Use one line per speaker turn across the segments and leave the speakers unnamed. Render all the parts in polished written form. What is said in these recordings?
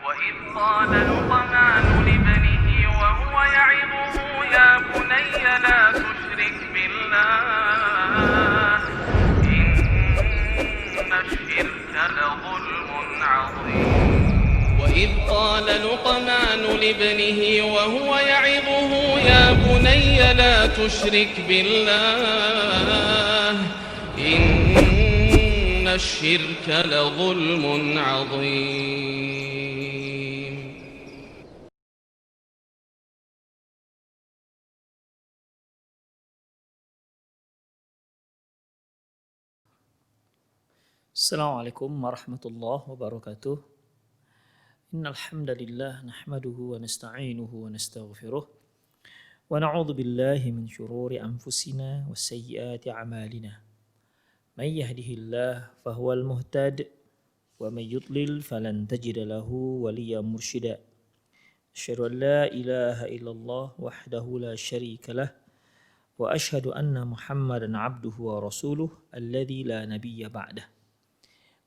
وإذ قال لقمان لابنه وهو يعظه يا بني لا تشرك بالله إن الشرك لظلم عظيم وإذ قال لقمان لابنه وهو يعظه يا بني لا تشرك بالله إن الشرك لظلم عظيم.
Assalamualaikum warahmatullahi wabarakatuh. Innal hamdalillah nahmaduhu wa nasta'inuhu wa nastaghfiruh wa na'udzu billahi min syururi anfusina wa sayyiati a'malina. May yahdihillahu fahuwal muhtad wa may yudlil falan tajida lahu waliyyan mursyida. Asyhadu an la ilaha illallah wahdahu la syarika lah wa asyhadu anna Muhammadan 'abduhu wa rasuluh alladzi la nabiyya ba'dah.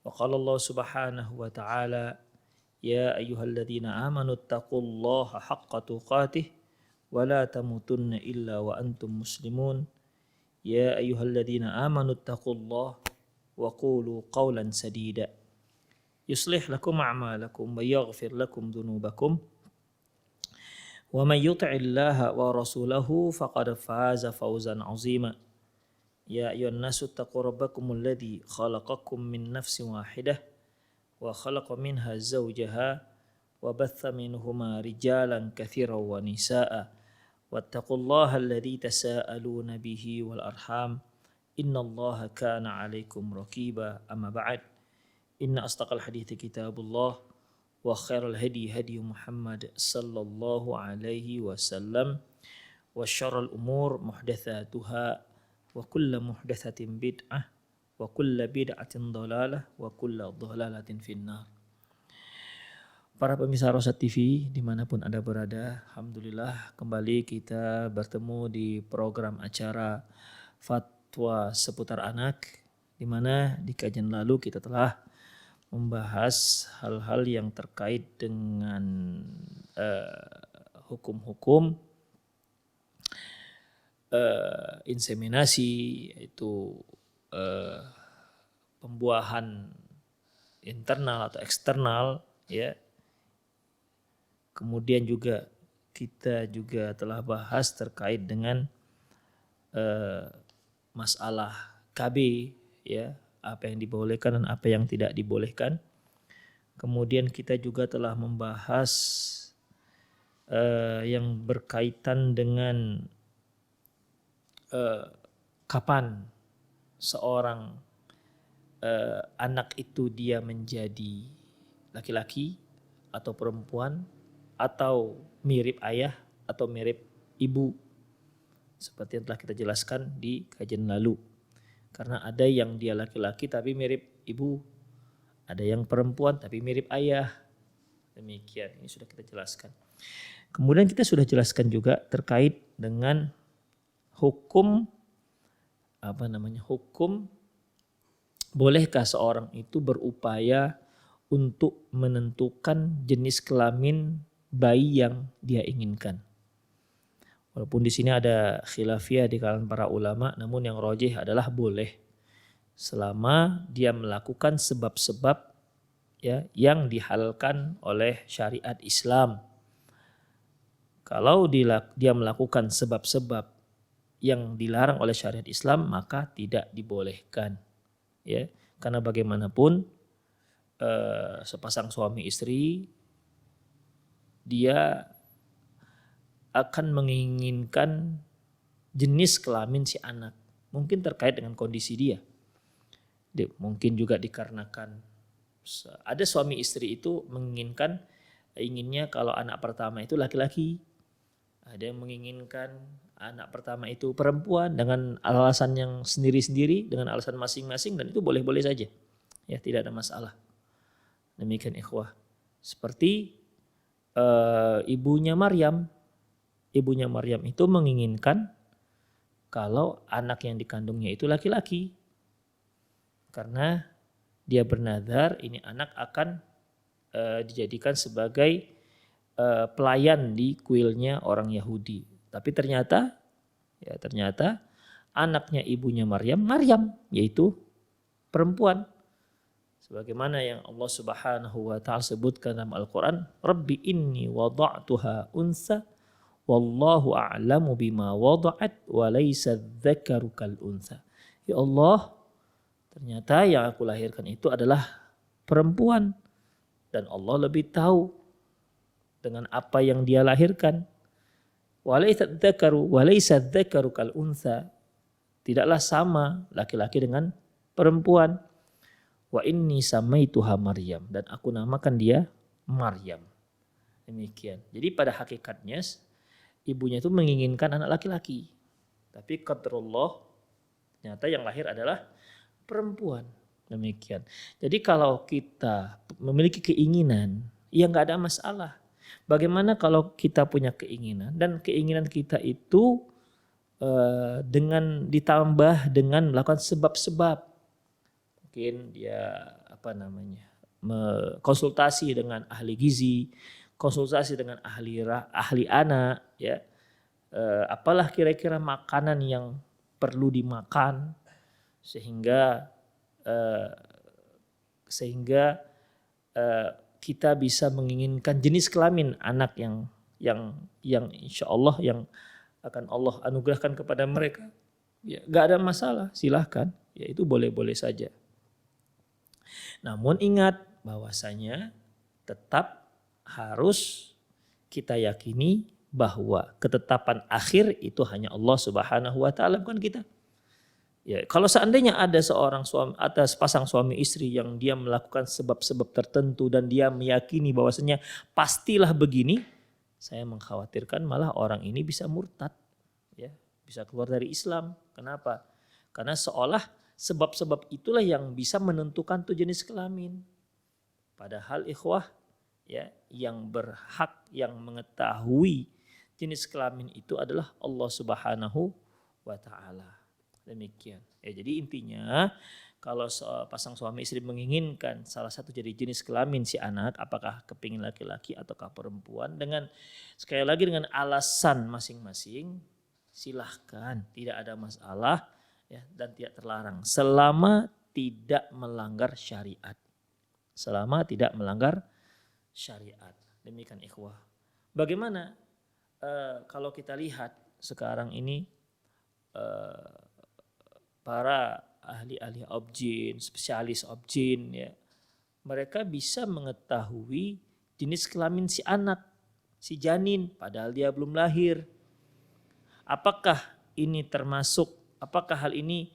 Wa qala Allah subhanahu wa ta'ala ya ayyuhalladzina amanu taqullaha haqqa tuqatih wa la tamutunna illa wa antum muslimun. Ya ayyuhalladzina amanu taqullaha wa qulu qawlan sadida yuslih lakum a'malakum wa yaghfir lakum dhunubakum wa man yuti'illaha wa rasulahu faqad faza fawzan 'azima. Ya ayyuhan nasu taqu rabbakumul ladzi khalaqakum min nafsin wahidah wa khalaqa minha zawjaha wa batha minhuma rijalan katsiran wa nisaa'a wattaqullaha alladzi tasaaluna bihi wal arham innallaha kana 'alaikum raqiba. Amma ba'd. Inna astaqal hadithi kitabullah wa khairal hadi hadi Muhammad sallallahu alaihi wasallam wa syarrul umur muhdatsatuha wa kullu muhdatsatin bid'ah wa kullu bid'atin dhalalah wa kullu dhalalatin finnar. Para pemirsa Rosyad TV dimanapun Anda berada, alhamdulillah kembali kita bertemu di program acara Fatwa Seputar Anak, di mana di kajian lalu kita telah membahas hal-hal yang terkait dengan hukum-hukum inseminasi, yaitu pembuahan internal atau eksternal, ya. Kemudian juga kita juga telah bahas terkait dengan masalah KB, ya, apa yang dibolehkan dan apa yang tidak dibolehkan. Kemudian kita juga telah membahas yang berkaitan dengan kapan seorang anak itu dia menjadi laki-laki atau perempuan atau mirip ayah atau mirip ibu, seperti yang telah kita jelaskan di kajian lalu. Karena ada yang dia laki-laki tapi mirip ibu, ada yang perempuan tapi mirip ayah. Demikian, ini sudah kita jelaskan. Kemudian kita sudah jelaskan juga terkait dengan hukum hukum bolehkah seorang itu berupaya untuk menentukan jenis kelamin bayi yang dia inginkan. Walaupun di sini ada khilafiyah di kalangan para ulama, namun yang rajih adalah boleh selama dia melakukan sebab-sebab, ya, yang dihalalkan oleh syariat Islam. Kalau dia melakukan sebab-sebab yang dilarang oleh syariat Islam, maka tidak dibolehkan, ya. Karena bagaimanapun sepasang suami istri dia akan menginginkan jenis kelamin si anak, mungkin terkait dengan kondisi dia. Mungkin juga dikarenakan ada suami istri itu inginnya kalau anak pertama itu laki-laki, ada yang menginginkan anak pertama itu perempuan dengan alasan yang sendiri-sendiri, dengan alasan masing-masing, dan itu boleh-boleh saja, ya, tidak ada masalah. Demikian ikhwah. Seperti ibunya Maryam itu menginginkan kalau anak yang dikandungnya itu laki-laki, karena dia bernazar ini anak akan dijadikan sebagai pelayan di kuilnya orang Yahudi. Tapi ternyata anaknya ibunya Maryam yaitu perempuan. Sebagaimana yang Allah Subhanahu wa taala sebutkan dalam Al-Qur'an, "Rabbi inni wada'tuha unsa wallahu a'lamu bima wada'at wa laysa dzakaru kal unsa." Ya Allah, ternyata yang aku lahirkan itu adalah perempuan dan Allah lebih tahu dengan apa yang dia lahirkan. Wa laysa dzakaru kal unsa. Tidaklah sama laki-laki dengan perempuan. Wa inni samaituha Maryam, dan aku namakan dia Maryam. Demikian. Jadi pada hakikatnya ibunya itu menginginkan anak laki-laki. Tapi qadarullah ternyata yang lahir adalah perempuan. Demikian. Jadi kalau kita memiliki keinginan, ya nggak ada masalah. Bagaimana kalau kita punya keinginan dan keinginan kita itu dengan ditambah dengan melakukan sebab-sebab. Mungkin dia konsultasi dengan ahli gizi, konsultasi dengan ahli anak, ya. Apalah kira-kira makanan yang perlu dimakan sehingga kita bisa menginginkan jenis kelamin anak yang insya Allah yang akan Allah anugerahkan kepada mereka. Ya, nggak ada masalah, silahkan. Ya, itu boleh-boleh saja. Namun ingat bahwasanya tetap harus kita yakini bahwa ketetapan akhir itu hanya Allah Subhanahu wa taala, bukan kita. Ya, kalau seandainya ada seorang suami atas pasang suami istri yang dia melakukan sebab-sebab tertentu dan dia meyakini bahwasanya pastilah begini, saya mengkhawatirkan malah orang ini bisa murtad, ya, bisa keluar dari Islam. Kenapa? Karena seolah sebab-sebab itulah yang bisa menentukan tuh jenis kelamin. Padahal ikhwah, ya, yang berhak yang mengetahui jenis kelamin itu adalah Allah Subhanahu wa taala. Demikian. Ya, jadi intinya kalau pasang suami istri menginginkan salah satu jadi jenis kelamin si anak, apakah kepingin laki-laki ataukah perempuan, dengan sekali lagi dengan alasan masing-masing, silahkan, tidak ada masalah, ya, dan tidak terlarang selama tidak melanggar syariat. Selama tidak melanggar syariat. Demikian ikhwah. Bagaimana kalau kita lihat sekarang ini para ahli-ahli objin, spesialis objin, ya, mereka bisa mengetahui jenis kelamin si anak, si janin, padahal dia belum lahir. Apakah hal ini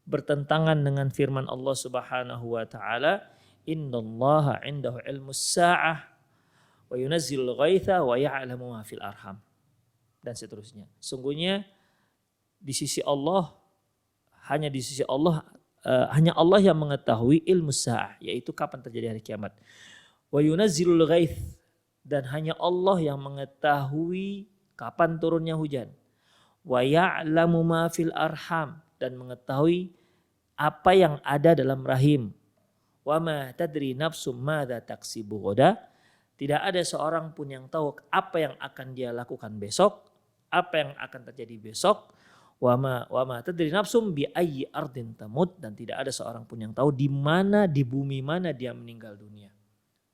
bertentangan dengan firman Allah Subhanahu wa taala, "Innallaha 'indahu 'ilmus sa'ah wa yunazzilul ghaitha wa ya'lamu ma fil arham." Dan seterusnya. Sungguhnya hanya Allah yang mengetahui ilmu sa'ah, yaitu kapan terjadi hari kiamat. Wa yunazzilul ghaith, dan hanya Allah yang mengetahui kapan turunnya hujan. Wa ya'lamu ma fil arham, dan mengetahui apa yang ada dalam rahim. Wa ma tadri nafsum madza taksibu ghadan. Tidak ada seorang pun yang tahu apa yang akan dia lakukan besok, apa yang akan terjadi besok. Wa ma tadri nafsum bi ayyi ardin tamut, dan tidak ada seorang pun yang tahu di bumi mana dia meninggal dunia.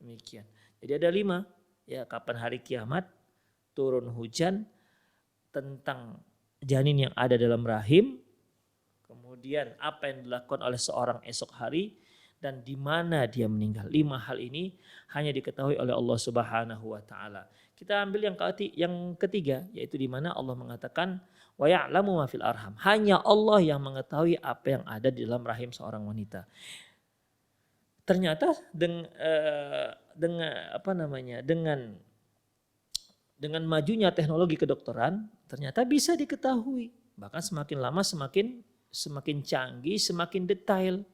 Demikian. Jadi ada 5, ya, kapan hari kiamat, turun hujan, tentang janin yang ada dalam rahim, kemudian apa yang dilakukan oleh seorang esok hari, dan di mana dia meninggal. 5 hal ini hanya diketahui oleh Allah Subhanahu wa taala. Kita ambil yang ketiga, yaitu di mana Allah mengatakan wa ya'lamu ma fil arham. Hanya Allah yang mengetahui apa yang ada di dalam rahim seorang wanita. Ternyata dengan majunya teknologi kedokteran, ternyata bisa diketahui. Bahkan semakin lama semakin canggih, semakin detail.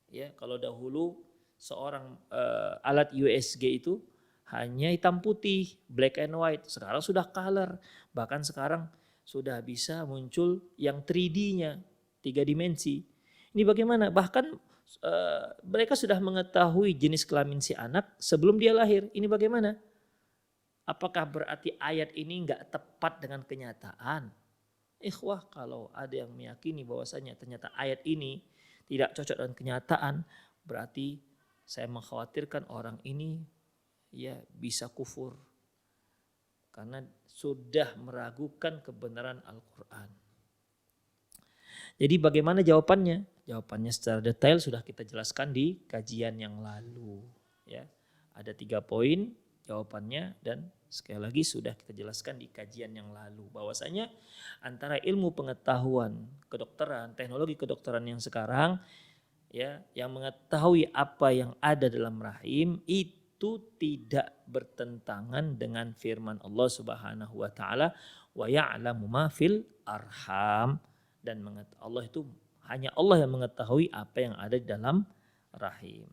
Ya, kalau dahulu seorang alat USG itu hanya hitam putih, black and white. Sekarang sudah color. Bahkan sekarang sudah bisa muncul yang 3D-nya, 3 dimensi. Ini bagaimana? Bahkan mereka sudah mengetahui jenis kelamin si anak sebelum dia lahir. Ini bagaimana? Apakah berarti ayat ini enggak tepat dengan kenyataan? Ikhwah, kalau ada yang meyakini bahwasanya ternyata ayat ini tidak cocok dengan kenyataan, berarti saya mengkhawatirkan orang ini ya bisa kufur karena sudah meragukan kebenaran Al-Quran. Jadi bagaimana jawabannya? Jawabannya secara detail sudah kita jelaskan di kajian yang lalu. Ya, ada 3 poin jawabannya dan sekali lagi sudah kita jelaskan di kajian yang lalu. Bahwasanya antara ilmu pengetahuan kedokteran, teknologi kedokteran yang sekarang, ya, yang mengetahui apa yang ada dalam rahim itu tidak bertentangan dengan firman Allah Subhanahu wa taala, wa ya'lamu ma fil arham, dan Allah itu hanya Allah yang mengetahui apa yang ada di dalam rahim.